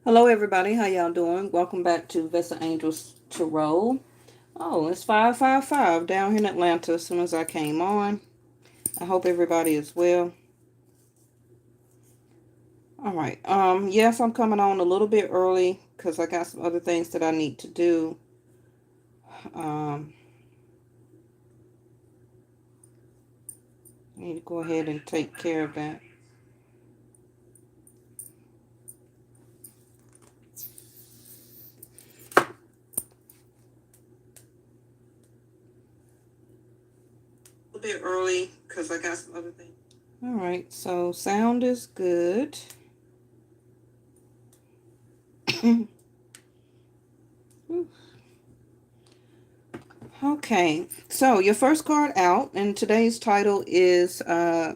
Hello, everybody. How y'all doing? Welcome back to Vesta Angels Tarot. Oh, it's 555 down here in Atlanta as soon as I came on. I hope everybody is well. All right. Yes, I'm coming on a little bit early because I got some other things that I need to do. Um, I need to go ahead and take care of that. A bit early because I got some other things. All right. So sound is good. Okay, so your first card out, and today's title is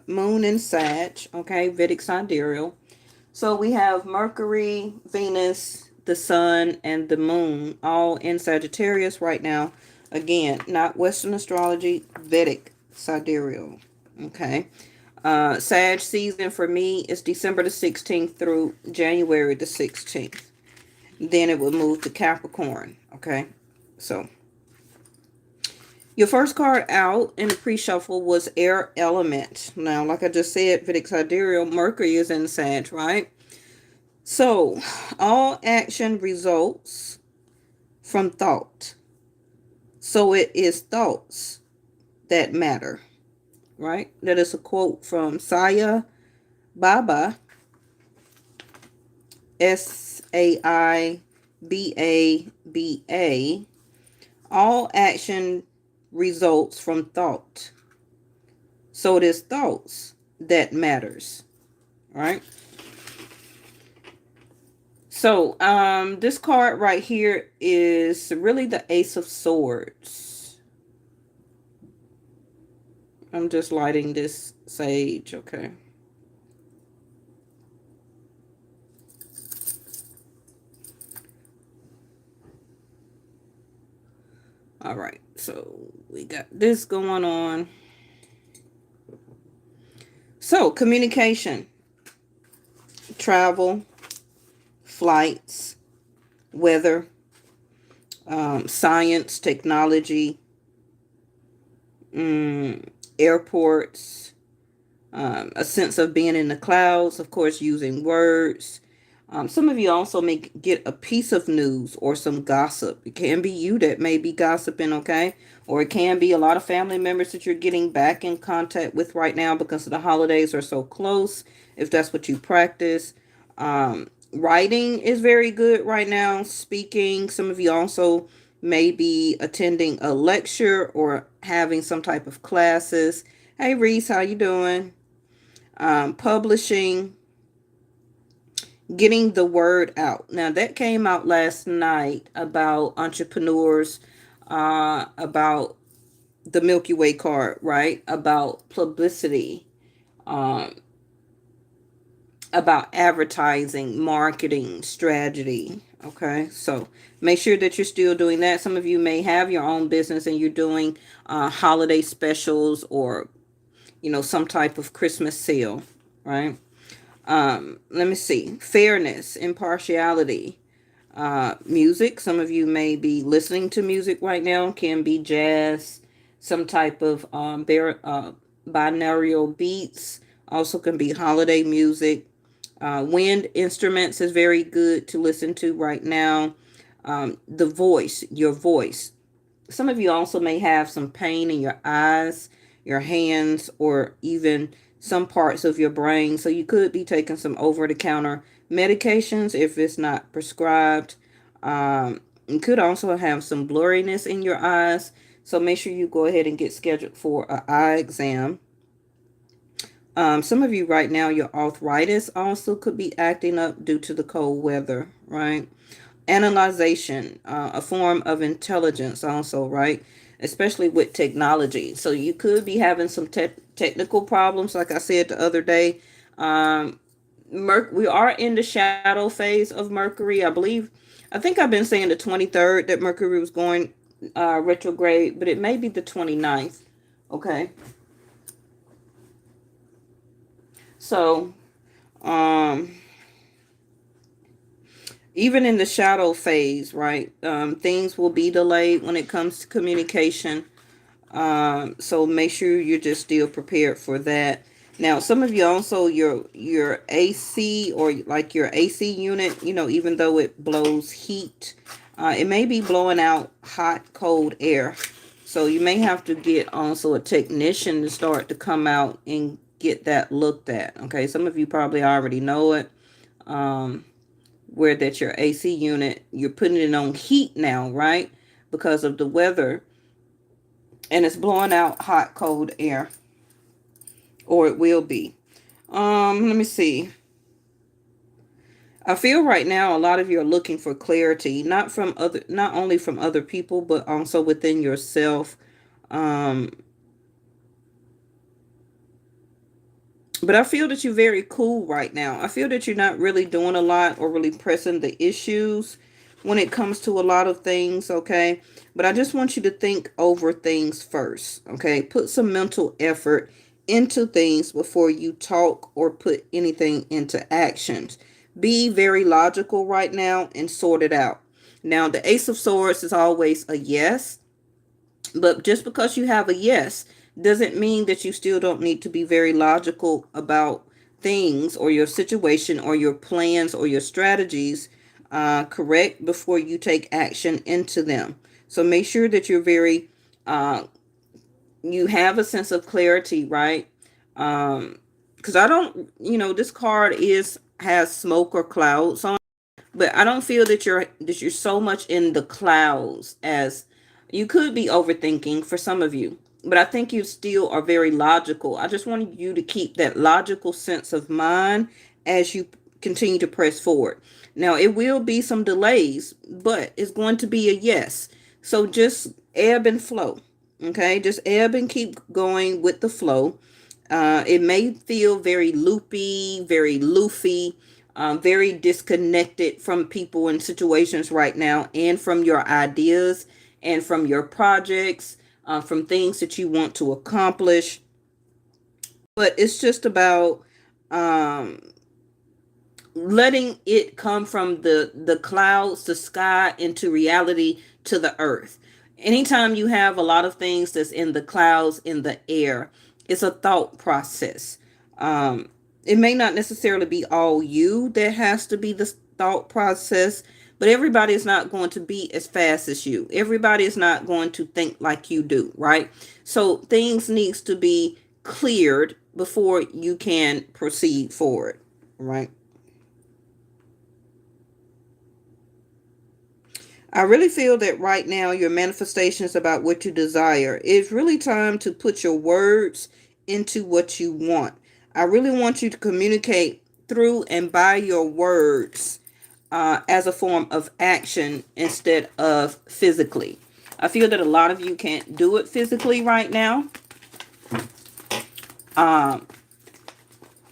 Moon in Sag, okay, Vedic Sidereal. So we have Mercury, Venus, the Sun, and the Moon all in Sagittarius right now. Again, not Western astrology, Vedic Sidereal, okay. Sag season for me is December the 16th through January the 16th. Then it will move to Capricorn, okay. So your first card out in the pre-shuffle was Air Element. Now, like I just said, Vedic Sidereal, Mercury is in Sag, right? So, all action results from thought. So, it is thoughts that matter, right? That is a quote from Saya Baba, Saibaba. All action results from thought. So it is thoughts that matters, right? So this card right here is really the Ace of Swords. I'm just lighting this sage, okay? All right, so we got this going on. So communication, travel, flights, weather, science, technology, airports, a sense of being in the clouds, of course, using words. Some of you also may get a piece of news or some gossip. It can be you that may be gossiping, okay? Or it can be a lot of family members that you're getting back in contact with right now because the holidays are so close, if that's what you practice. Writing is very good right now. Speaking, some of you also may be attending a lecture or having some type of classes. Hey, Reese, how you doing? Publishing, getting the word out. Now, that came out last night about entrepreneurs, about the Milky Way card, right? About publicity, um, about advertising, marketing, strategy. Okay, so make sure that you're still doing that. Some of you may have your own business and you're doing holiday specials or, some type of Christmas sale, right? Let me see. Fairness, impartiality, music. Some of you may be listening to music right now. Can be jazz, some type of binaural beats. Also can be holiday music. Wind instruments is very good to listen to right now. The voice, your voice. Some of you also may have some pain in your eyes, your hands, or even some parts of your brain. So you could be taking some over-the-counter medications if it's not prescribed. You could also have some blurriness in your eyes. So make sure you go ahead and get scheduled for an eye exam. Some of you right now, your arthritis also could be acting up due to the cold weather, right? Analyzation, a form of intelligence also, right? Especially with technology. So you could be having some technical problems, like I said the other day. We are in the shadow phase of Mercury. I think I've been saying the 23rd that Mercury was going retrograde, but it may be the 29th. Okay. So, um, even in the shadow phase, right? Things will be delayed when it comes to communication. So make sure you're just still prepared for that. Now, some of you also your AC or like your AC unit, even though it blows heat, it may be blowing out hot, cold air. So you may have to get also a technician to start to come out and get that looked at. Okay, some of you probably already know it. Where that your AC unit, you're putting it on heat now, right? Because of the weather, and it's blowing out hot, cold air, or it will be. Let me see. I feel right now a lot of you are looking for clarity, not only from other people, but also within yourself. Um, but I feel that you're very cool right now. I feel that you're not really doing a lot or really pressing the issues when it comes to a lot of things, okay? But I just want you to think over things first, okay? Put some mental effort into things before you talk or put anything into actions. Be very logical right now and sort it out. Now, the Ace of Swords is always a yes. But just because you have a yes doesn't mean that you still don't need to be very logical about things or your situation or your plans or your strategies, correct, before you take action into them. So make sure that you're uh, you have a sense of clarity, right? Because I don't, this card has smoke or clouds on, but I don't feel that you're so much in the clouds as you could be overthinking for some of you. But I think you still are very logical. I just wanted you to keep that logical sense of mind as you continue to press forward. Now, it will be some delays, but it's going to be a yes. So just ebb and flow. Okay, just ebb and keep going with the flow. It may feel very loopy, very loofy, very disconnected from people and situations right now, and from your ideas and from your projects, from things that you want to accomplish. But it's just about um, letting it come from the clouds, the sky, into reality, to the earth. Anytime you have a lot of things that's in the clouds, in the air, it's a thought process. um it may not necessarily be all you that has to be the thought process, but everybody is not going to be as fast as you. Everybody is not going to think like you do, right? So things needs to be cleared before you can proceed forward, right? I really feel that right now your manifestations about what you desire. It's really time to put your words into what you want. I really want you to communicate through and by your words, as a form of action instead of physically. I feel that a lot of you can't do it physically right now. Um,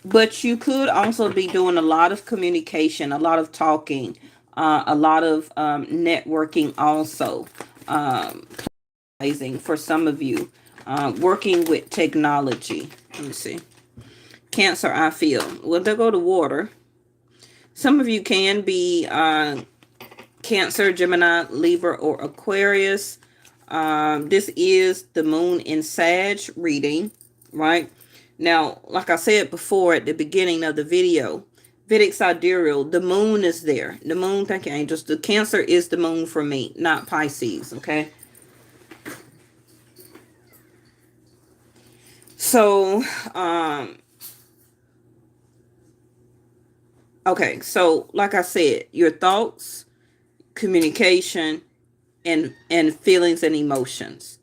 but you could also be doing a lot of communication, a lot of talking, a lot of networking also. Um, for some of you, working with technology. Let me see. Cancer, I feel. Well, they go to water. Some of you can be Cancer, Gemini, Libra, or Aquarius. This is the moon in Sag reading, right? Now, like I said before at the beginning of the video, Vedic Sidereal, the moon is there. The moon, thank you, angels. The Cancer is the moon for me, not Pisces, okay? So, okay, so like I said, your thoughts, communication, and feelings and emotions.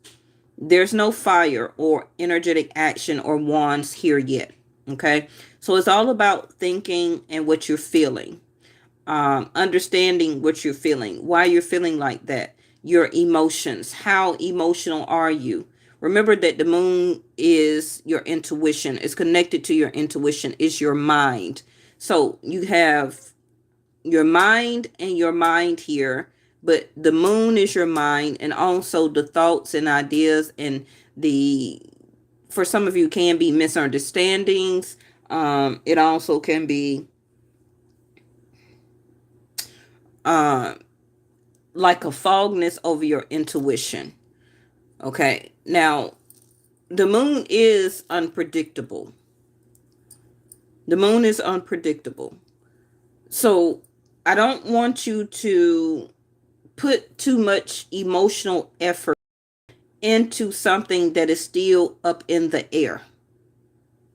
There's no fire or energetic action or wands here yet. Okay. So it's all about thinking and what you're feeling, understanding what you're feeling, why you're feeling like that, your emotions. How emotional are you? Remember that the moon is your intuition, it's connected to your intuition, is your mind. So you have your mind here, but the moon is your mind, and also the thoughts and ideas, and the for some of you can be misunderstandings. It also can be uh, like a fogness over your intuition. Okay. Now, the moon is unpredictable. The moon is unpredictable. So I don't want you to put too much emotional effort into something that is still up in the air.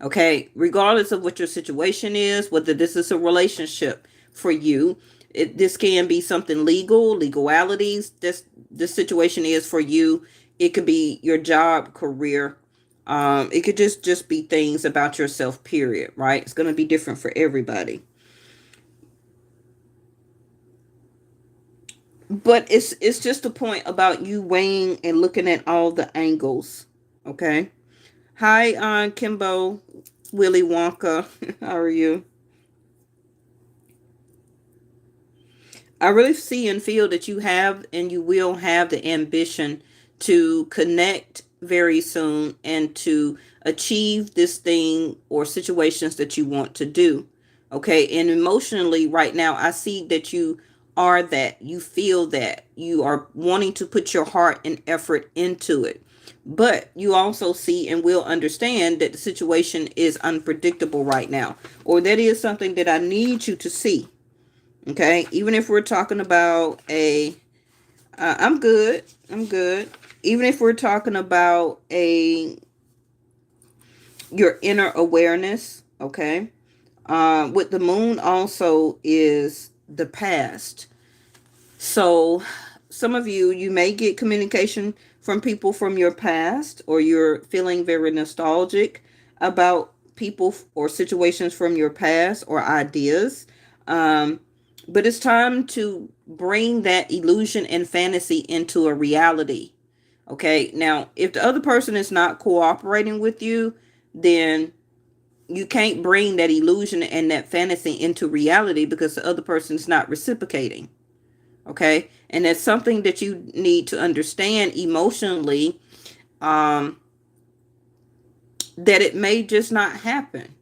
Okay, regardless of what your situation is, whether this is a relationship for you, this can be something legal, legalities. This situation is for you. It could be your job, career. It could just be things about yourself. Period. Right? It's going to be different for everybody. But it's just a point about you weighing and looking at all the angles. Okay. Hi, Kimbo, Willy Wonka. How are you? I really see and feel that you have and you will have the ambition to connect very soon and to achieve this thing or situations that you want to do. Okay. And emotionally, right now, I see that you are that. You feel that. You are wanting to put your heart and effort into it. But you also see and will understand that the situation is unpredictable right now, or that is something that I need you to see. Okay, even if we're talking about I'm good. I'm good. Even if we're talking about your inner awareness. Okay, with the moon also is the past. So some of you may get communication from people from your past, or you're feeling very nostalgic about people or situations from your past or ideas. Um, but it's time to bring that illusion and fantasy into a reality. Okay. Now, if the other person is not cooperating with you, then you can't bring that illusion and that fantasy into reality because the other person is not reciprocating. Okay. And that's something that you need to understand emotionally, um, that it may just not happen.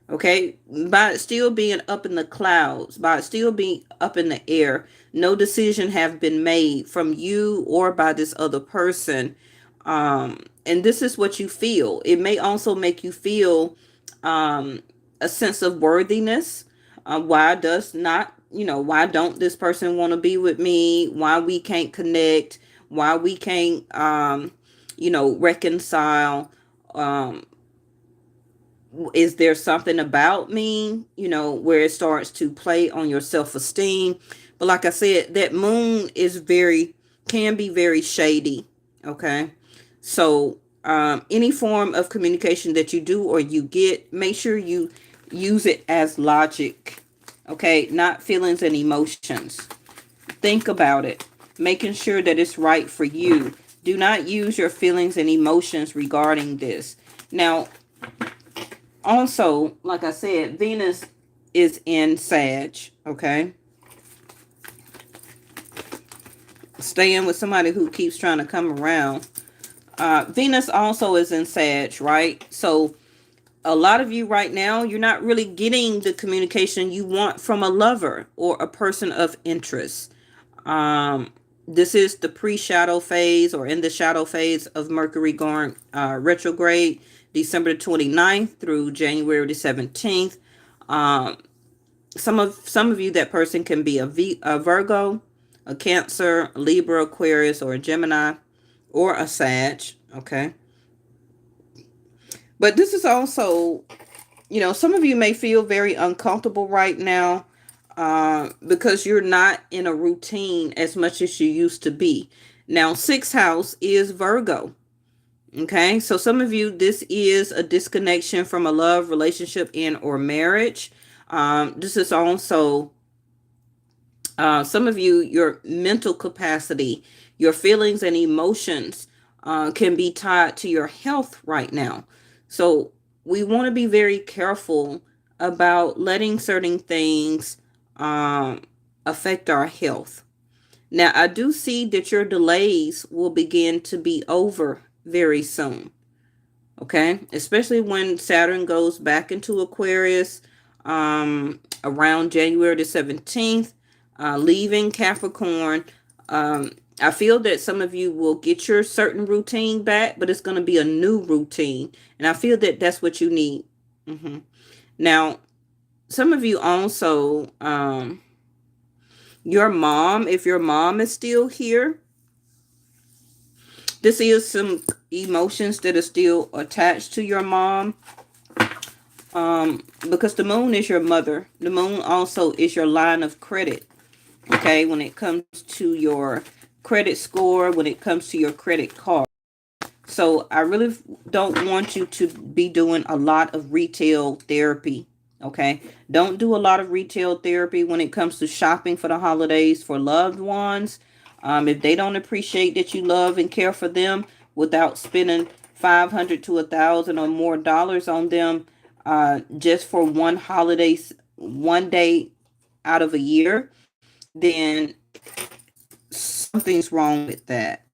Okay. By it still being up in the clouds, by it still being up in the air, no decision have been made from you or by this other person. And this is what you feel. It may also make you feel um, a sense of worthiness. Why does not, why don't this person want to be with me? Why we can't connect? Why we can't, reconcile? Um, is there something about me, where it starts to play on your self-esteem? But like I said, that moon can be very shady. Okay. So any form of communication that you do or you get, make sure you use it as logic. Okay. Not feelings and emotions. Think about it, making sure that it's right for you. Do not use your feelings and emotions regarding this. Now, also, like I said, Venus is in Sag, okay? Staying with somebody who keeps trying to come around. Venus also is in Sag, right? So a lot of you right now, you're not really getting the communication you want from a lover or a person of interest. Um, this is the pre-shadow phase or in the shadow phase of Mercury going retrograde, December the 29th through January the 17th. Um, some of you, that person can be a Virgo, a Cancer, a Libra, Aquarius, or a Gemini, or a Sag. Okay, but this is also, some of you may feel very uncomfortable right now because you're not in a routine as much as you used to be. Now, sixth house is Virgo. Okay, so some of you, this is a disconnection from a love relationship and or marriage. This is also some of you, your mental capacity, your feelings and emotions can be tied to your health right now. So we want to be very careful about letting certain things um, affect our health. Now, I do see that your delays will begin to be over very soon. Okay, especially when Saturn goes back into Aquarius around January the 17th. leaving Capricorn. I feel that some of you will get your certain routine back, but it's going to be a new routine. And I feel that that's what you need. Now, some of you also, your mom, if your mom is still here, this is some emotions that are still attached to your mom. Because the moon is your mother. The moon also is your line of credit. Okay, when it comes to your credit score, when it comes to your credit card. So I really don't want you to be doing a lot of retail therapy. Okay, don't do a lot of retail therapy when it comes to shopping for the holidays for loved ones. If they don't appreciate that you love and care for them without spending 500 to 1,000 or more dollars on them, just for one holiday, one day out of a year, then something's wrong with that.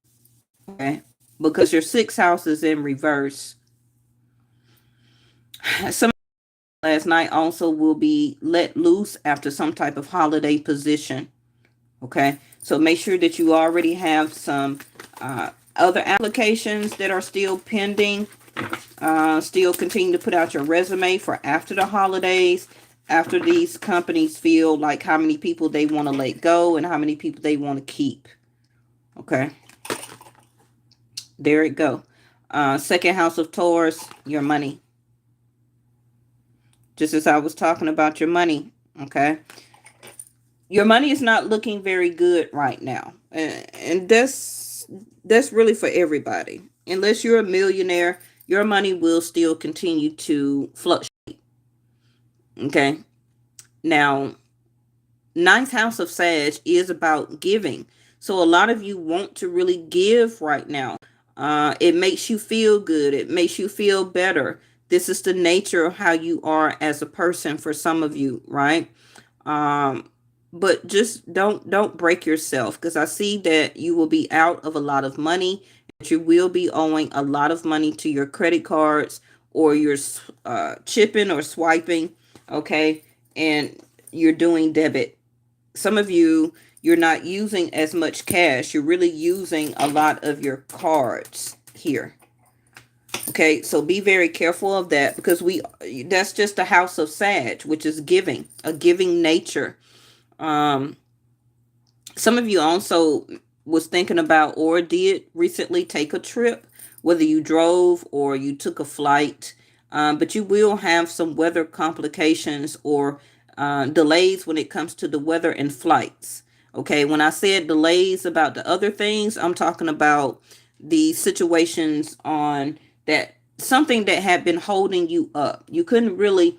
Okay, because your sixth house is in reverse. Some last night also will be let loose after some type of holiday position. Okay, so make sure that you already have some other applications that are still pending. Still continue to put out your resume for after the holidays, after these companies feel like how many people they want to let go and how many people they want to keep. Okay, there it go. Second house of Taurus, your money. Just as I was talking about your money. Okay, your money is not looking very good right now, and that's really for everybody. Unless you're a millionaire, your money will still continue to fluctuate. Okay, now ninth house of Sag is about giving, so a lot of you want to really give right now. It makes you feel good, it makes you feel better. This is the nature of how you are as a person for some of you, right? um but just don't break yourself, because I see that you will be out of a lot of money, that you will be owing a lot of money to your credit cards, or you're chipping or swiping. Okay, and you're doing debit. Some of you, you're not using as much cash, you're really using a lot of your cards here. Okay, so be very careful of that, because that's just the house of Sag, which is giving, a giving nature. um some of you also was thinking about or did recently take a trip, whether you drove or you took a flight. But you will have some weather complications or delays when it comes to the weather and flights. Okay, when I said delays about the other things, I'm talking about the situations on that, something that had been holding you up. You couldn't really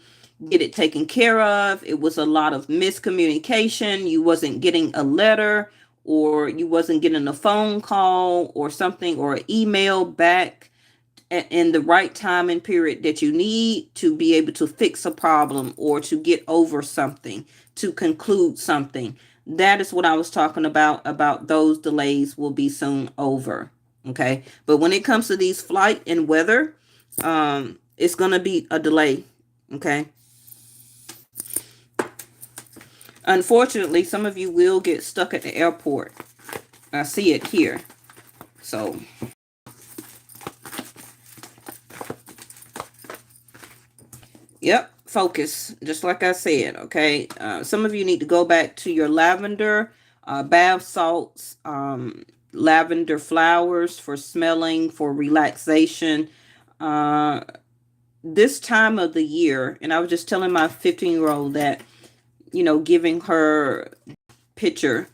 get it taken care of. It was a lot of miscommunication. You wasn't getting a letter, or you wasn't getting a phone call or something, or an email back in the right time and period that you need to be able to fix a problem or to get over something, to conclude something. That is what I was talking about those delays will be soon over. Okay, but when it comes to these flight and weather, it's going to be a delay. Okay, unfortunately, some of you will get stuck at the airport. I see it here. So, yep, focus. Just like I said, okay? Some of you need to go back to your lavender, bath salts, lavender flowers for smelling, for relaxation. This time of the year, and I was just telling my 15-year-old that, giving her picture.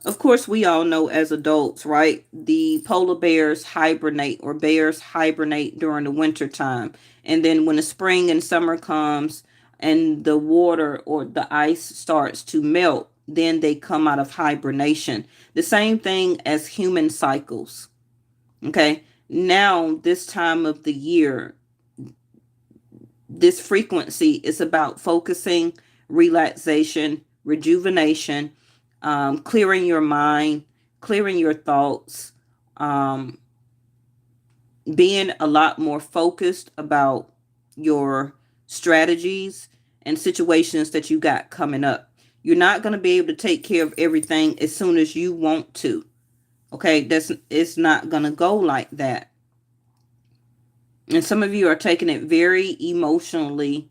Of course, we all know as adults, right? The polar bears hibernate, or bears hibernate during the winter time. And then when the spring and summer comes and the water or the ice starts to melt, then they come out of hibernation. The same thing as human cycles. Okay. Now, this time of the year, this frequency is about focusing, relaxation, rejuvenation, clearing your mind, clearing your thoughts, um, being a lot more focused about your strategies and situations that you got coming up. You're not going to be able to take care of everything as soon as you want to. Okay, it's not going to go like that. And some of you are taking it very emotionally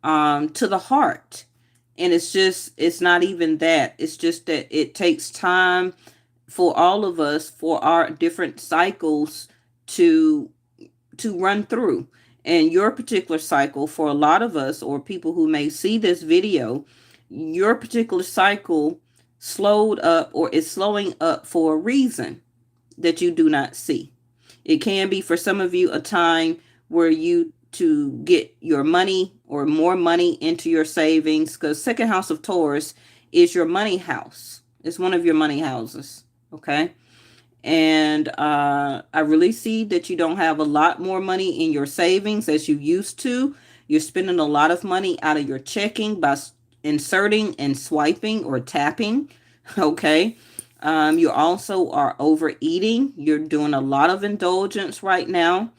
to the heart. And it's not even that. It's just that it takes time for all of us, for our different cycles to run through. And your particular cycle, for a lot of us or people who may see this video, your particular cycle slowed up or is slowing up for a reason that you do not see. It can be for some of you a time where you to get your money or more money into your savings, because second house of Taurus is your money house. It's one of your money houses. Okay. And I really see that you don't have a lot more money in your savings as you used to. You're spending a lot of money out of your checking by inserting and swiping or tapping. Okay. You also are overeating. You're doing a lot of indulgence right now,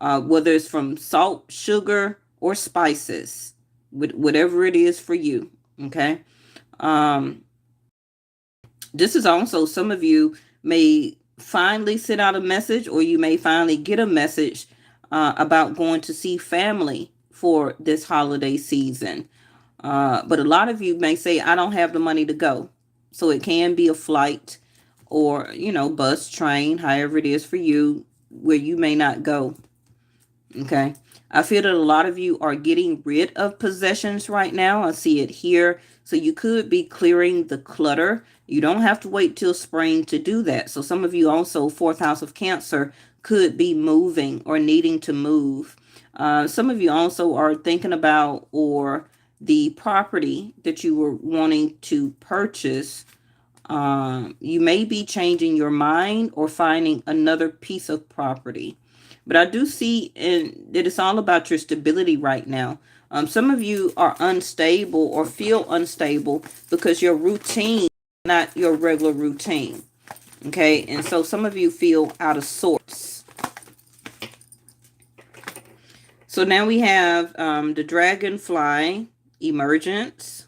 whether it's from salt, sugar, or spices, whatever it is for you. Okay. This is also, some of you may finally send out a message, or you may finally get a message about going to see family for this holiday season. But a lot of you may say, I don't have the money to go. So it can be a flight or, bus, train, however it is for you, where you may not go. Okay. I feel that a lot of you are getting rid of possessions right now. I see it here. So you could be clearing the clutter. You don't have to wait till spring to do that. So some of you also, fourth house of Cancer, could be moving or needing to move. Some of you also are thinking about or the property that you were wanting to purchase. You may be changing your mind or finding another piece of property. But I do see that it's all about your stability right now. Some of you are unstable or feel unstable because your routine is not your regular routine. Okay, and so some of you feel out of sorts. So now we have the dragonfly emergence.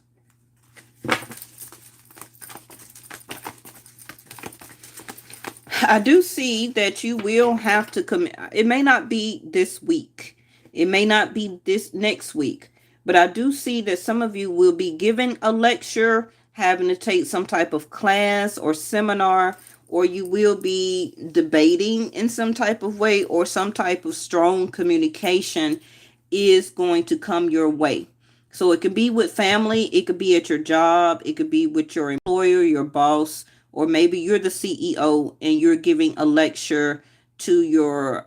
I do see that you will have to commit. It may not be this week. It may not be this next week. But I do see that some of you will be giving a lecture, having to take some type of class or seminar, or you will be debating in some type of way, or some type of strong communication is going to come your way. So it could be with family. It could be at your job. It could be with your employer, your boss. Or maybe you're the CEO and you're giving a lecture to your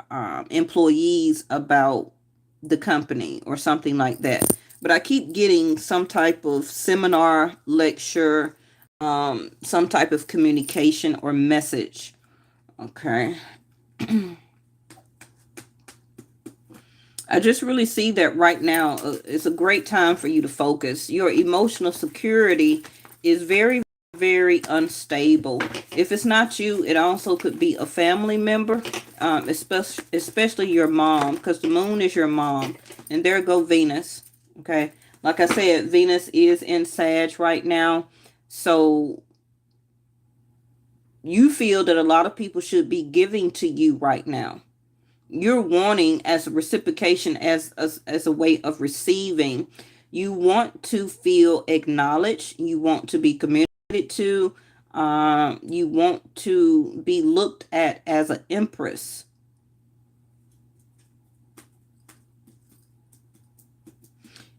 employees about the company or something like that. But I keep getting some type of seminar, lecture, some type of communication or message. Okay. I just really see that right now it's a great time for you to focus. Your emotional security is very, very unstable. If it's not you, it also could be a family member, especially your mom, because the moon is your mom. And there go Venus. Okay. Like I said, Venus is in Sag right now. So you feel that a lot of people should be giving to you right now. You're wanting as a reciprocation, as a way of receiving. You want to feel acknowledged. You want to be communicated to. You want to be looked at as an empress.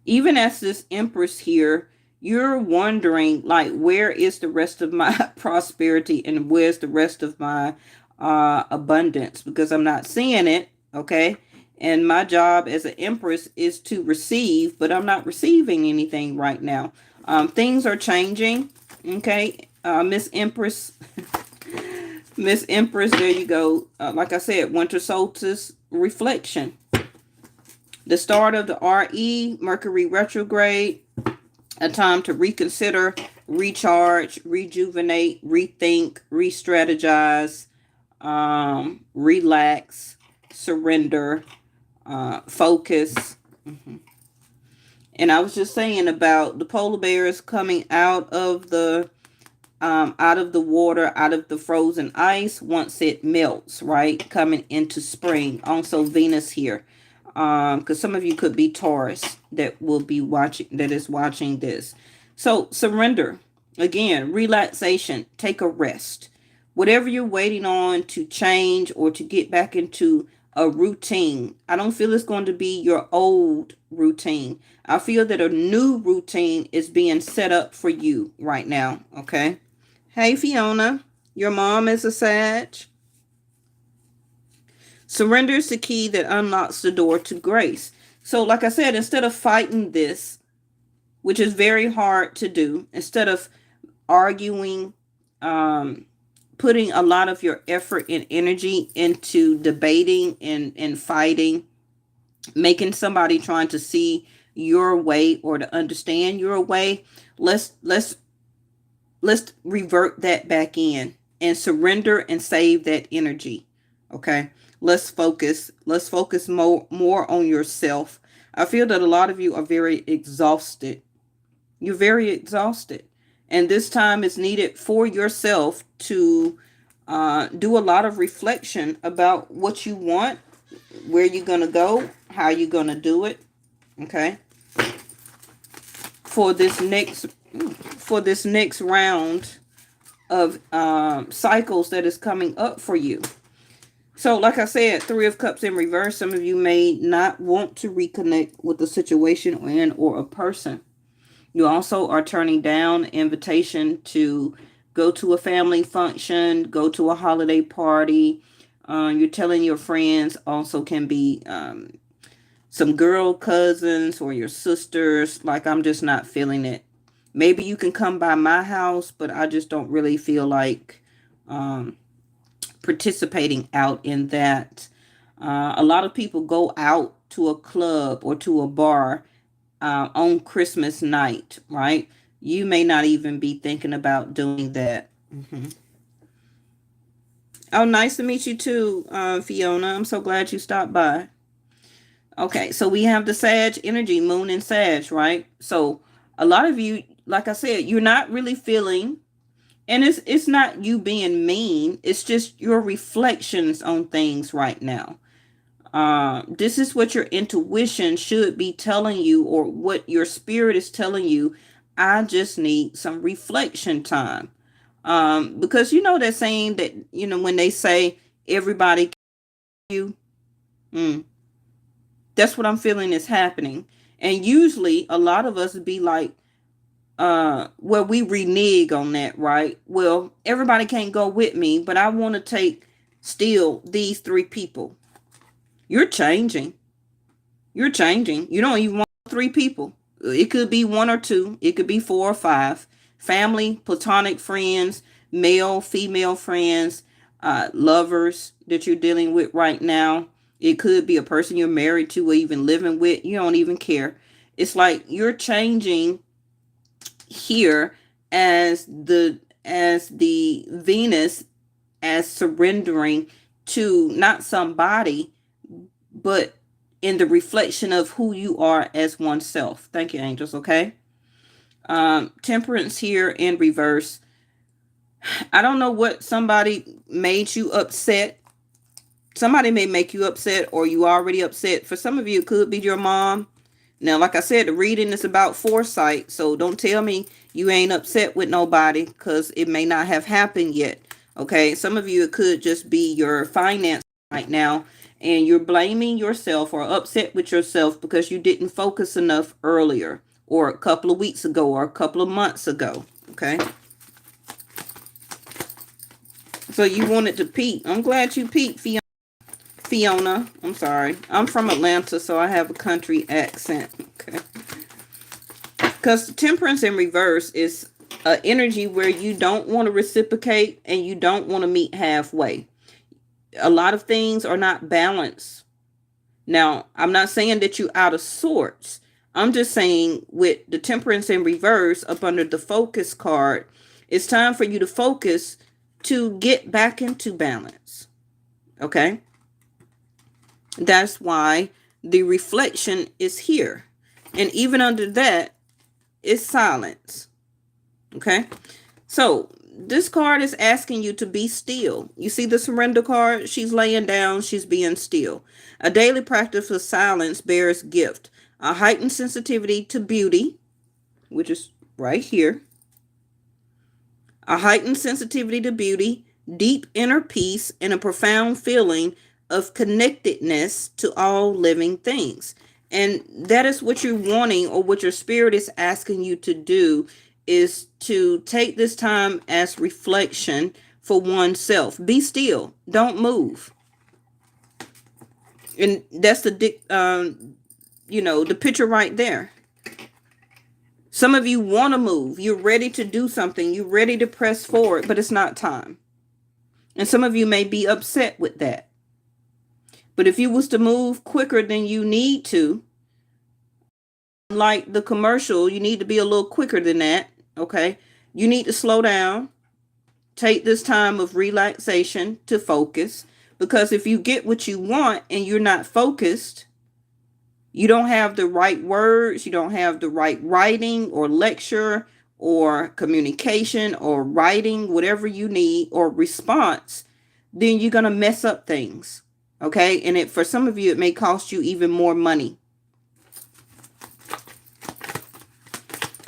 Even as this empress here, you're wondering, like, where is the rest of my prosperity and where's the rest of my abundance? Because I'm not seeing it. Okay. And my job as an empress is to receive, but I'm not receiving anything right now. Things are changing. Okay. Miss Empress. Miss Empress, there you go. Like I said, winter solstice reflection. The start of the RE, Mercury retrograde. A time to reconsider, recharge, rejuvenate, rethink, re-strategize, relax, surrender, focus. And I was just saying about the polar bears coming out of the water, out of the frozen ice once it melts, right? Coming into spring. Also Venus here. Because some of you could be Taurus that will be watching, that is watching this. So surrender. Again, relaxation. Take a rest. Whatever you're waiting on to change or to get back into a routine, I don't feel it's going to be your old routine. I feel that a new routine is being set up for you right now. Okay. Hey, Fiona, your mom is a Sag. Surrender is the key that unlocks the door to grace. So, like I said, instead of fighting this, which is very hard to do, instead of arguing, putting a lot of your effort and energy into debating and fighting, making somebody trying to see your way or to understand your way, let's revert that back in and surrender and save that energy. Okay. Let's focus more on yourself. I feel that a lot of you are very exhausted. You're very exhausted. And this time is needed for yourself to do a lot of reflection about what you want, where you're going to go, how you're going to do it. Okay. For this next round of cycles that is coming up for you. So like I said, Three of Cups in reverse. Some of you may not want to reconnect with a situation or a person. You also are turning down invitation to go to a family function, go to a holiday party. You're telling your friends, also can be some girl cousins or your sisters, like, I'm just not feeling it. Maybe you can come by my house, but I just don't really feel like participating out in that. A lot of people go out to a club or to a bar on Christmas night, right? You may not even be thinking about doing that. Oh, nice to meet you too, Fiona. I'm so glad you stopped by. Okay, so we have the Sag energy, Moon and Sag, right? So a lot of you, like I said, you're not really feeling, and it's not you being mean. It's just your reflections on things right now. This is what your intuition should be telling you, or what your spirit is telling you. I just need some reflection time. Because you know that saying that, when they say everybody you, mm, that's what I'm feeling is happening. And usually a lot of us be like, well, we renege on that, right? Well, everybody can't go with me, but I want to take still these three people. You're changing. You're changing. You don't even want three people. It could be one or two. It could be four or five. Family, platonic friends, male, female friends, lovers that you're dealing with right now. It could be a person you're married to or even living with. You don't even care. It's like you're changing here as the Venus, as surrendering to not somebody, but in the reflection of who you are as oneself. Thank you, angels. Okay. Temperance here in reverse. I don't know what somebody made you upset. Somebody may make you upset, or you already upset. For some of you, it could be your mom. Now, like I said, the reading is about foresight. So don't tell me you ain't upset with nobody, because it may not have happened yet. Okay. Some of you, it could just be your finance right now, and you're blaming yourself or upset with yourself because you didn't focus enough earlier, or a couple of weeks ago, or a couple of months ago. Okay. So you wanted to peak. I'm glad you peaked, Fiona. I'm sorry. I'm from Atlanta, so I have a country accent. Okay. Because temperance in reverse is an energy where you don't want to reciprocate and you don't want to meet halfway. A lot of things are not balanced. Now, I'm not saying that you're out of sorts. I'm just saying with the temperance in reverse up under the focus card, it's time for you to focus to get back into balance. Okay? That's why the reflection is here. And even under that, it's silence. Okay. So this card is asking you to be still. You see the surrender card? She's laying down. She's being still. A daily practice of silence bears gift. A heightened sensitivity to beauty, which is right here. A heightened sensitivity to beauty, deep inner peace, and a profound feeling of connectedness to all living things. And that is what you're wanting, or what your spirit is asking you to do, is to take this time as reflection for oneself. Be still. Don't move. And that's the picture right there. Some of you want to move. You're ready to do something. You're ready to press forward, but it's not time. And some of you may be upset with that. But if you was to move quicker than you need to, like the commercial, you need to be a little quicker than that, okay? You need to slow down. Take this time of relaxation to focus. Because if you get what you want and you're not focused, you don't have the right words, you don't have the right writing or lecture or communication or writing, whatever you need, or response, then you're going to mess up things. Okay. And for some of you, it may cost you even more money.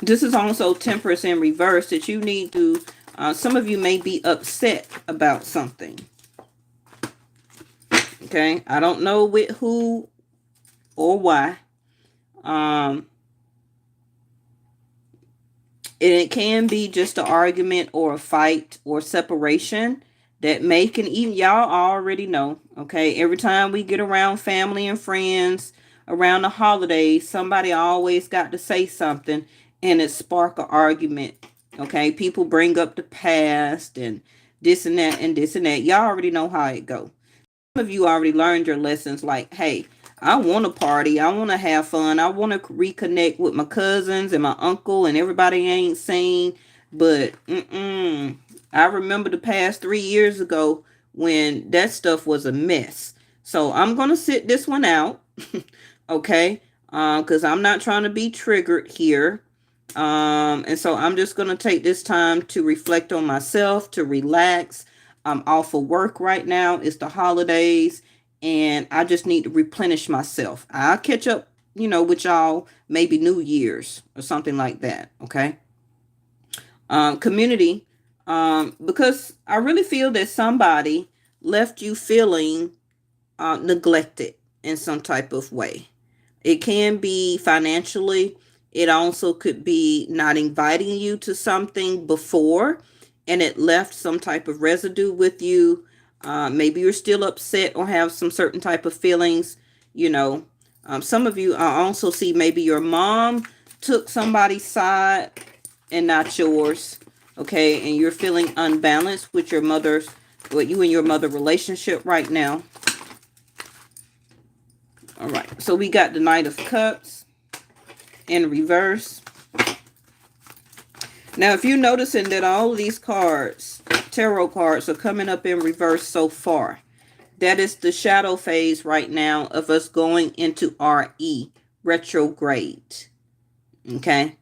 This is also Temperance in reverse, that you need to, some of you may be upset about something. Okay. I don't know with who or why. And it can be just an argument or a fight or separation that can even, y'all already know, okay? Every time we get around family and friends around the holidays, somebody always got to say something and it spark an argument, okay? People bring up the past and this and that and this and that. Y'all already know how it go. Some of you already learned your lessons, like, hey, I want to party. I want to have fun. I want to reconnect with my cousins and my uncle and everybody I ain't seen. But I remember the past 3 years ago when that stuff was a mess. So I'm going to sit this one out. Okay. Because I'm not trying to be triggered here. And so I'm just going to take this time to reflect on myself, to relax. I'm off of work right now. It's the holidays. And I just need to replenish myself. I'll catch up, with y'all maybe New Year's or something like that. Okay. Community. Because I really feel that somebody left you feeling neglected in some type of way. It can be financially. It also could be not inviting you to something before, and it left some type of residue with you. Maybe you're still upset or have some certain type of feelings. Some of you, I also see maybe your mom took somebody's side and not yours. Okay. And you're feeling unbalanced with you and your mother relationship right now. All right. So we got the Knight of Cups in reverse. Now, if you're noticing that all of these cards, tarot cards, are coming up in reverse so far, that is the shadow phase right now of us going into RE, retrograde. Okay.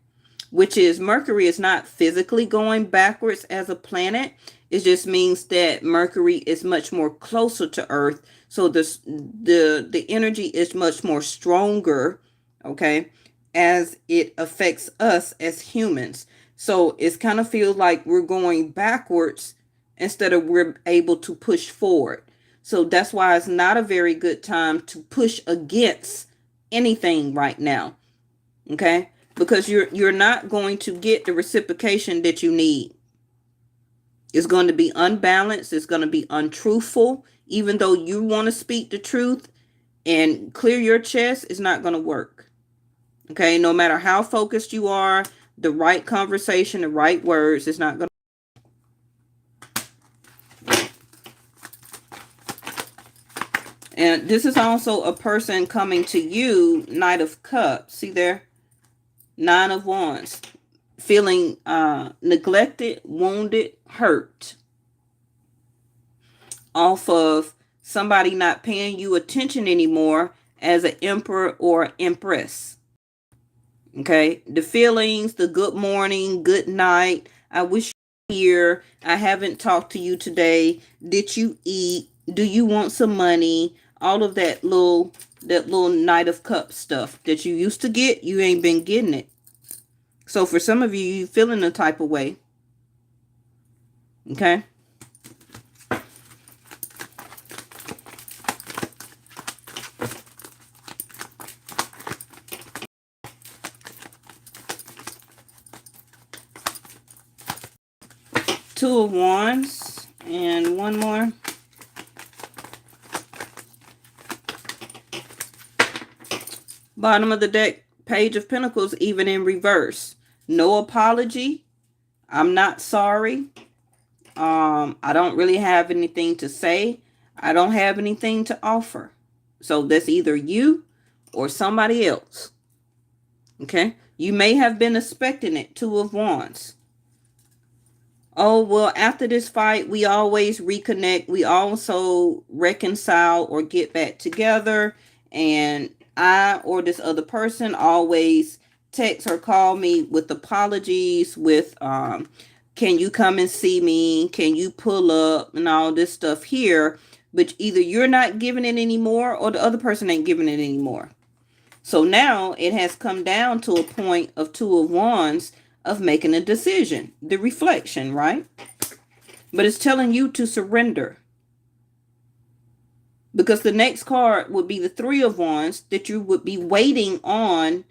Which is Mercury is not physically going backwards as a planet. It just means that Mercury is much more closer to Earth. So the energy is much more stronger. Okay. As it affects us as humans. So it's kind of feels like we're going backwards instead of we're able to push forward. So that's why it's not a very good time to push against anything right now. Okay? Because you're not going to get the reciprocation that you need. It's going to be unbalanced. It's going to be untruthful. Even though you want to speak the truth and clear your chest, it's not going to work. Okay? No matter how focused you are, the right conversation, the right words, it's not going to. And this is also a person coming to you, Knight of Cups. See there? 9 of Wands. Feeling neglected, wounded, hurt. Off of somebody not paying you attention anymore as an emperor or empress. Okay, the feelings, the good morning, good night, I wish you were here, I haven't talked to you today, did you eat, do you want some money, all of that little Knight of Cups stuff that you used to get, you ain't been getting it. So for some of you, you feeling a type of way. Okay. Two of Wands and one more. Bottom of the deck, Page of Pentacles, even in reverse. No apology. I'm not sorry. I don't really have anything to say. I don't have anything to offer. So that's either you or somebody else. Okay. You may have been expecting it. Two of Wands. Oh, well, after this fight, we always reconnect. We also reconcile or get back together. And I or this other person always text or call me with apologies, with can you come and see me? Can you pull up? And all this stuff here. But either you're not giving it anymore or the other person ain't giving it anymore. So now it has come down to a point of Two of Wands of making a decision. The reflection, right? But it's telling you to surrender. Because the next card would be the Three of Wands, that you would be waiting on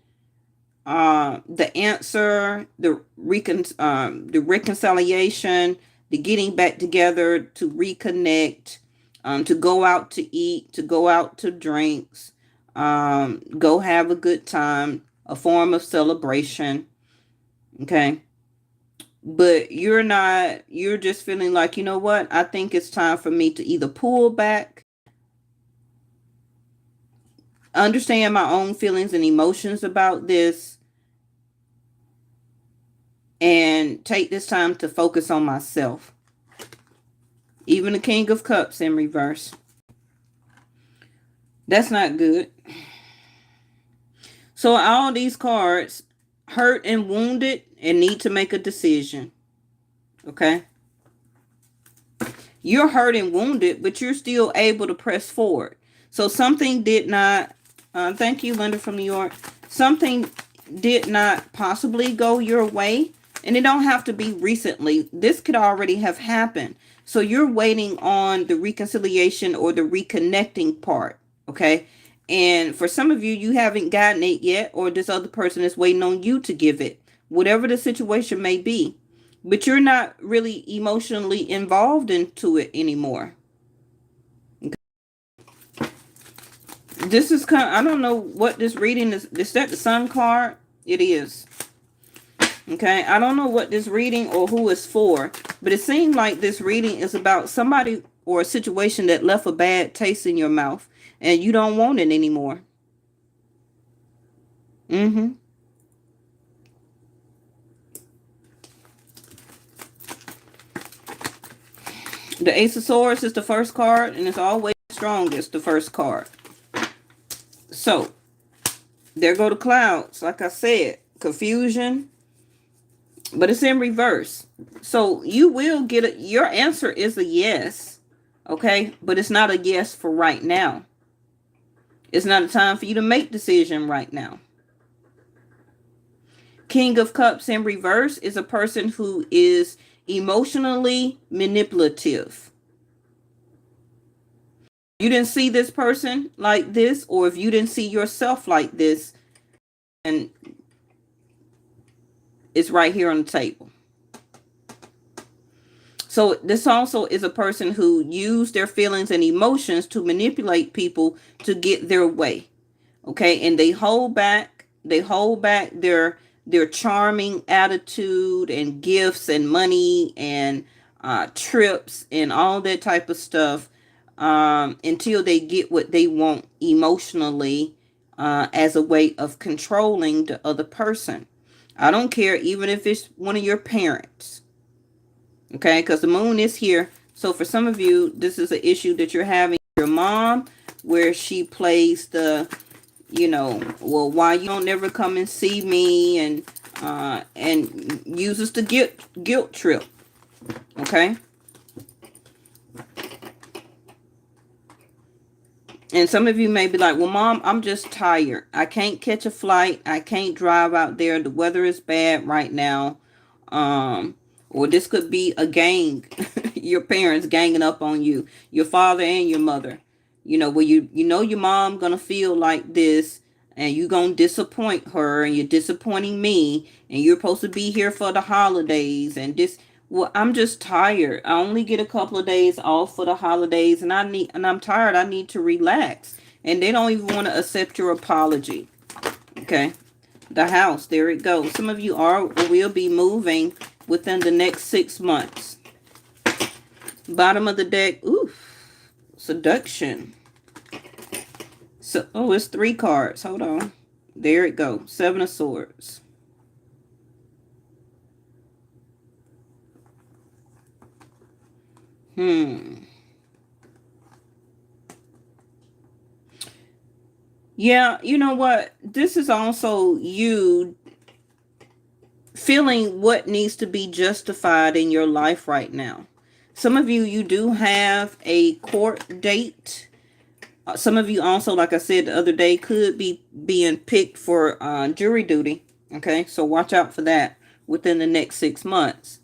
the answer, the reconciliation, the getting back together, to reconnect, to go out to eat, to go out to drinks, go have a good time, a form of celebration. Okay. But you're just feeling like, you know what? I think it's time for me to either pull back, understand my own feelings and emotions about this, and take this time to focus on myself. Even the King of Cups in reverse. That's not good. So all these cards, hurt and wounded and need to make a decision. Okay. You're hurt and wounded, but you're still able to press forward. So something did not, thank you, Linda from New York. Something did not possibly go your way. And it don't have to be recently. This could already have happened. So you're waiting on the reconciliation or the reconnecting part. Okay. And for some of you, you haven't gotten it yet, or this other person is waiting on you to give it. Whatever the situation may be. But you're not really emotionally involved into it anymore. Okay. This is kind of, I don't know what this reading is. Is that the Sun card? It is. Okay, I don't know what this reading or who it's for, but it seemed like this reading is about somebody or a situation that left a bad taste in your mouth and you don't want it anymore. The Ace of Swords is the first card, and it's always strongest, the first card. So, there go the clouds. Like I said, confusion. But it's in reverse. So you will get it. Your answer is a yes. Okay. But it's not a yes for right now. It's not a time for you to make decision right now. King of Cups in reverse is a person who is emotionally manipulative. You didn't see this person like this, or if you didn't see yourself like this, and it's right here on the table. So this also is a person who used their feelings and emotions to manipulate people to get their way. Okay, and they hold back their charming attitude and gifts and money and trips and all that type of stuff until they get what they want emotionally as a way of controlling the other person. I don't care, even if it's one of your parents. Okay, because the moon is here. So for some of you, this is an issue that you're having with your mom, where she plays the you know, well, why you don't never come and see me, and uses the guilt trip. Okay. And some of you may be like, well, Mom, I'm just tired. I can't catch a flight. I can't drive out there. The weather is bad right now. Um, or this could be a gang, your parents ganging up on you, your father and your mother. You know, where you know your mom gonna feel like this, and you gonna disappoint her, and you're disappointing me, and you're supposed to be here for the holidays, and this. Well, I'm just tired. I only get a couple of days off for the holidays, and I'm tired. I need to relax. And they don't even want to accept your apology. Okay. The house, there it goes. Some of you are or will be moving within the next 6 months. Bottom of the deck, ooh, seduction. So, oh, it's 3 cards. Hold on. There it goes. 7 of Swords. Yeah, you know what? This is also you feeling what needs to be justified in your life right now. Some of you, you do have a court date. Some of you also, like I said the other day, could be being picked for jury duty. Okay, so watch out for that within the next 6 months.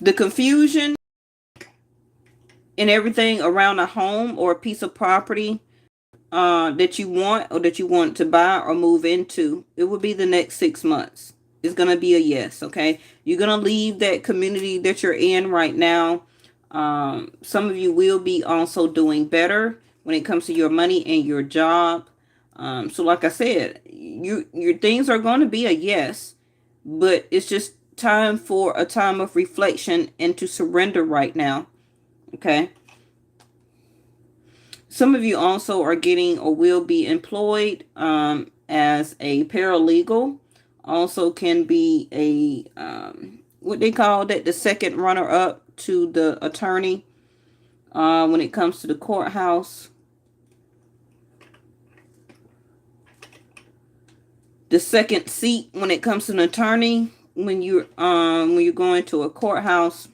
The confusion and everything around a home or a piece of property that you want or that you want to buy or move into, it will be the next 6 months. It's going to be a yes. Okay, you're going to leave that community that you're in right now. Some of you will be also doing better when it comes to your money and your job. So like I said, your things are going to be a yes, but it's just time for a time of reflection and to surrender right now. Okay. Some of you also are getting or will be employed as a paralegal. Also can be a, what they call that, the second runner up to the attorney when it comes to the courthouse. The second seat when it comes to an attorney when you're going to a courthouse.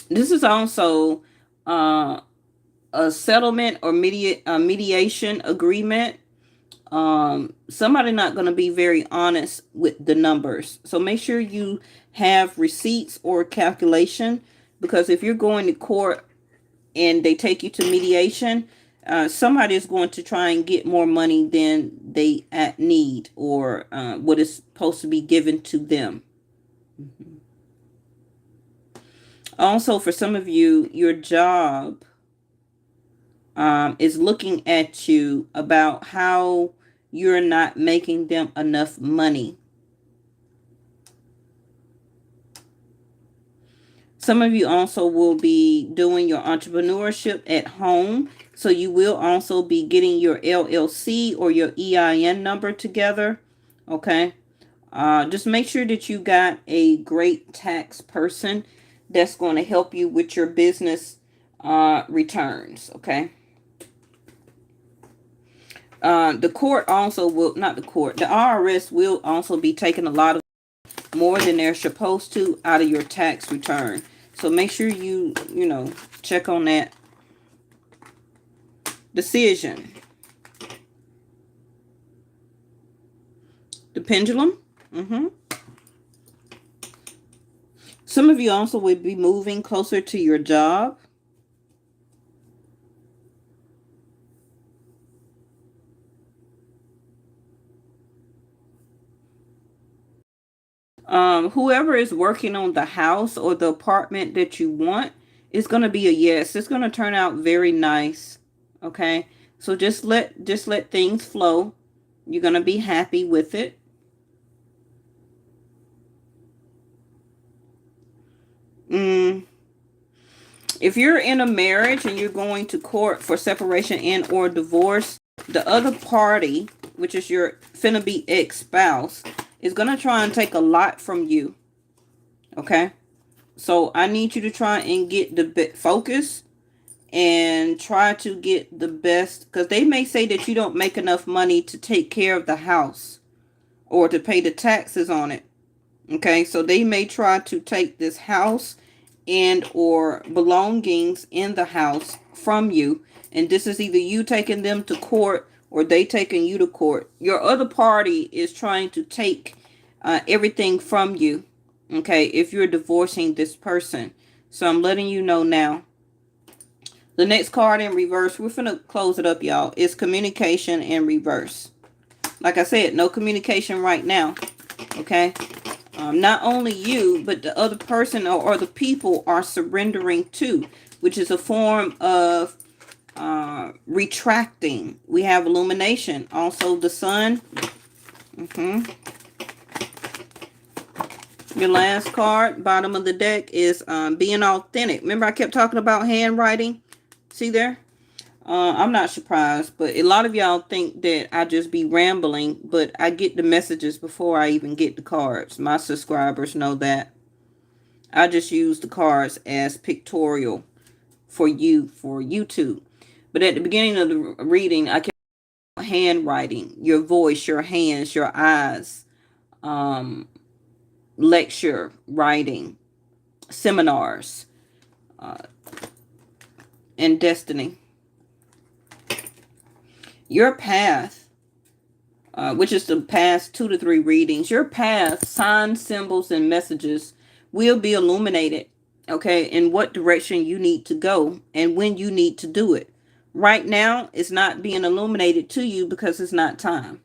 This is also a settlement or mediation agreement. Somebody not going to be very honest with the numbers. So make sure you have receipts or calculation, because if you're going to court and they take you to mediation, somebody is going to try and get more money than they need or what is supposed to be given to them. Also, for some of you, your job is looking at you about how you're not making them enough money. Some of you also will be doing your entrepreneurship at home. So you will also be getting your LLC or your EIN number together. Okay. Just make sure that you got a great tax person that's going to help you with your business returns. Okay. The court also will, not the court, the IRS will also be taking a lot of more than they're supposed to out of your tax return. So make sure you check on that. Decision. The pendulum. Some of you also will be moving closer to your job. Whoever is working on the house or the apartment that you want is going to be a yes. It's going to turn out very nice. Okay. So just let things flow. You're going to be happy with it. If you're in a marriage and you're going to court for separation and or divorce, the other party, which is your finna be ex-spouse, is going to try and take a lot from you. Okay? So I need you to try and get the focus and try to get the best, because they may say that you don't make enough money to take care of the house or to pay the taxes on it. Okay, so they may try to take this house and or belongings in the house from you, and this is either you taking them to court or they taking you to court. Your other party is trying to take everything from you, okay, if you're divorcing this person. So I'm letting you know now. The next card in reverse, we're finna close it up, y'all, is communication in reverse. Like I said, no communication right now, okay? Not only you, but the other person or the people are surrendering too, which is a form of retracting. We have illumination. Also, the sun. Your last card, bottom of the deck, is being authentic. Remember I kept talking about handwriting? See there? I'm not surprised, but a lot of y'all think that I just be rambling, but I get the messages before I even get the cards. My subscribers know that. I just use the cards as pictorial for you, for YouTube. But at the beginning of the reading, I kept handwriting, your voice, your hands, your eyes, lecture, writing, seminars, and destiny. Your path, which is the past 2 to 3 readings, your path, signs, symbols, and messages will be illuminated, okay, in what direction you need to go and when you need to do it. Right now, it's not being illuminated to you because it's not time.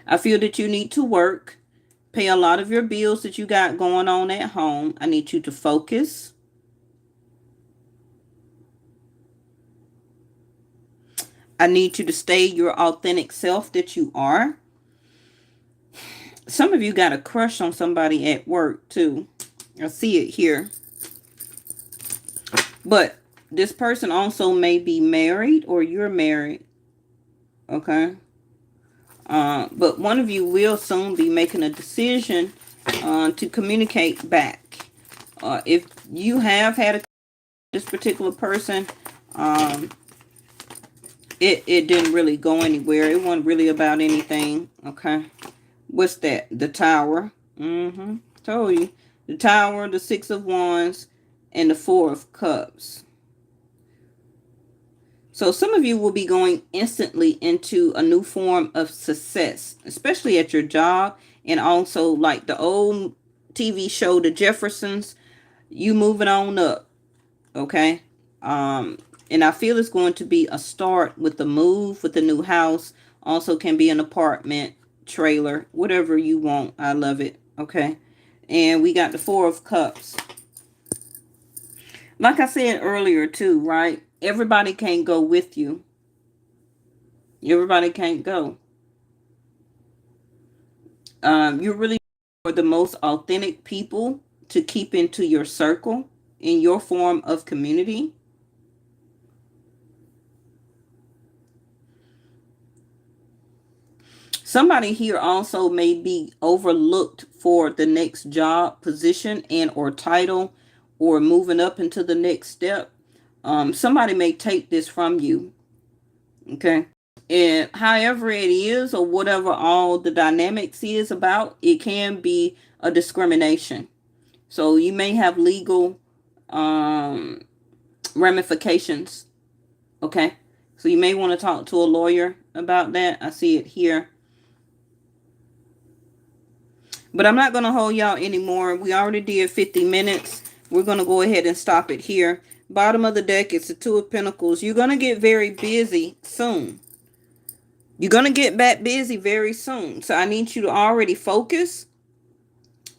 I feel that you need to work, pay a lot of your bills that you got going on at home. I need you to focus. I need you to stay your authentic self that you are. Some of you got a crush on somebody at work too. I see it here. But this person also may be married or you're married. Okay. But one of you will soon be making a decision to communicate back. If you have had this particular person, it didn't really go anywhere. It wasn't really about anything. Okay. What's that? The Tower. Told you. The Tower, the Six of Wands, and the Four of Cups. So some of you will be going instantly into a new form of success, especially at your job, and also like the old TV show, The Jeffersons, you moving on up. Okay. And I feel it's going to be a start with the move, with the new house. Also can be an apartment, trailer, whatever you want. I love it. Okay. And we got the Four of Cups. Like I said earlier too, right? Everybody can't go with you. Everybody can't go. You're really the most authentic people to keep into your circle, in your form of community. Somebody here also may be overlooked for the next job position and or title or moving up into the next step. Somebody may take this from you. Okay. And however it is or whatever all the dynamics is about, it can be a discrimination. So you may have legal ramifications. Okay. So you may want to talk to a lawyer about that. I see it here. But I'm not going to hold y'all anymore. We already did 50 minutes. We're going to go ahead and stop it here. Bottom of the deck is the Two of Pentacles. You're going to get very busy soon. You're going to get back busy very soon. So I need you to already focus.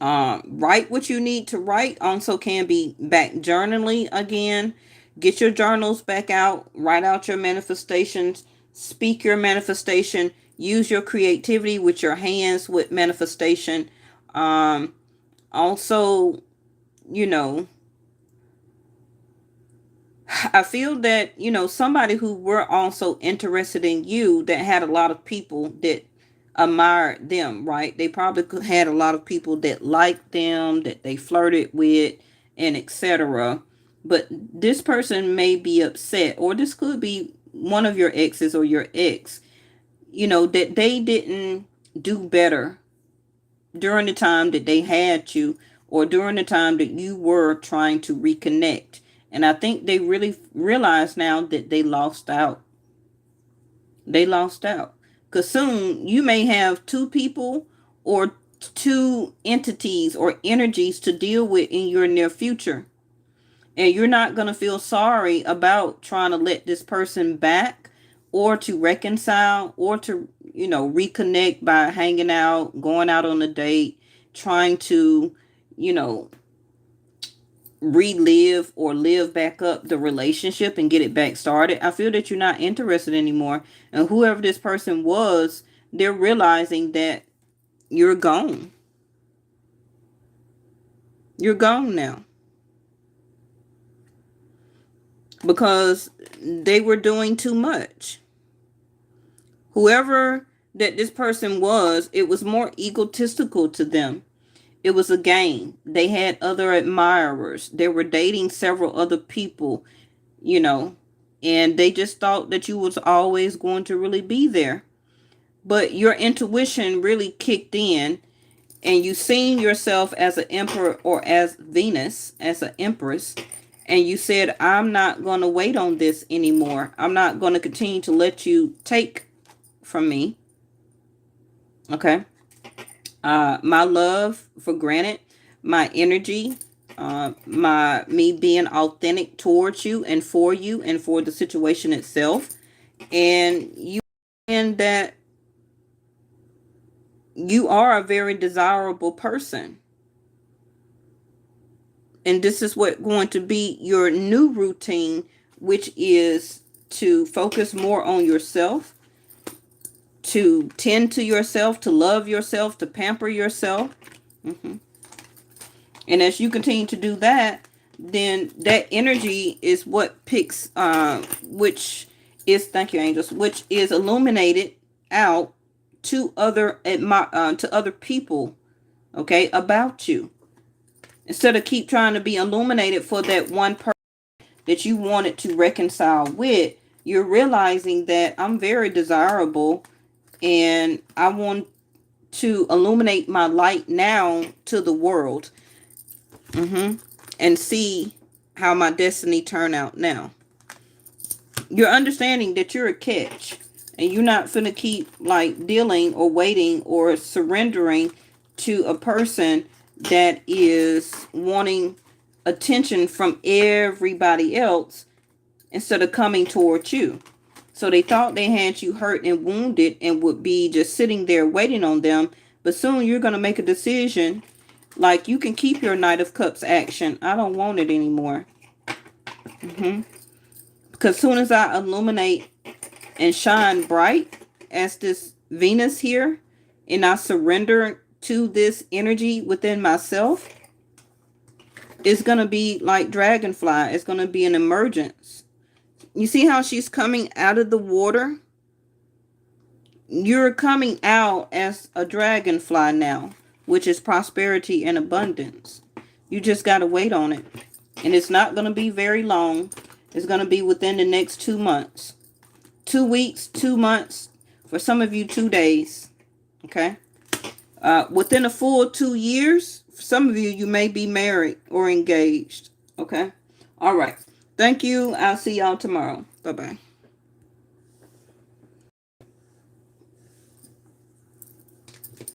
Write what you need to write. Also can be back journaling again. Get your journals back out. Write out your manifestations. Speak your manifestation. Use your creativity with your hands with manifestation. Also, you know, I feel that, you know, somebody who were also interested in you that had a lot of people that admired them, right? They probably had a lot of people that liked them, that they flirted with, and etc. But this person may be upset, or this could be one of your exes or your ex, that they didn't do better during the time that they had you, or during the time that you were trying to reconnect. And I think they really realize now that they lost out. They lost out. Because soon you may have two people or two entities or energies to deal with in your near future. And you're not going to feel sorry about trying to let this person back, or to reconcile, or to, reconnect by hanging out, going out on a date, trying to, you know, relive or live back up the relationship and get it back started. I feel that you're not interested anymore. And whoever this person was, they're realizing that you're gone. You're gone now. Because they were doing too much. Whoever that this person was, it was more egotistical to them. It was a game. They had other admirers. They were dating several other people, and they just thought that you was always going to really be there. But your intuition really kicked in, and you seen yourself as an emperor, or as Venus, as an empress, and you said, I'm not going to wait on this anymore. I'm not going to continue to let you take from me. Okay. My love for granted, my energy, me being authentic towards you and for the situation itself, and you, and that you are a very desirable person. And this is what going to be your new routine, which is to focus more on yourself, to tend to yourself, to love yourself, to pamper yourself. And as you continue to do that, then that energy is what picks, which is, thank you, angels, which is illuminated out to other people, okay, about you. Instead of keep trying to be illuminated for that one person that you wanted to reconcile with, you're realizing that I'm very desirable, and I want to illuminate my light now to the world. And see how my destiny turn out now. You're understanding that you're a catch, and you're not finna keep like dealing or waiting or surrendering to a person that is wanting attention from everybody else instead of coming towards you. So they thought they had you hurt and wounded and would be just sitting there waiting on them. But soon you're going to make a decision. Like, you can keep your Knight of Cups action. I don't want it anymore. Because soon as I illuminate and shine bright as this Venus here, and I surrender to this energy within myself, it's going to be like Dragonfly. It's going to be an emergence. You see how she's coming out of the water? You're coming out as a dragonfly now, which is prosperity and abundance. You just got to wait on it. And it's not going to be very long. It's going to be within the next 2 months. 2 weeks, 2 months. For some of you, 2 days. Okay. Within a full 2 years, for some of you, you may be married or engaged. Okay. All right. Thank you. I'll see y'all tomorrow. Bye-bye.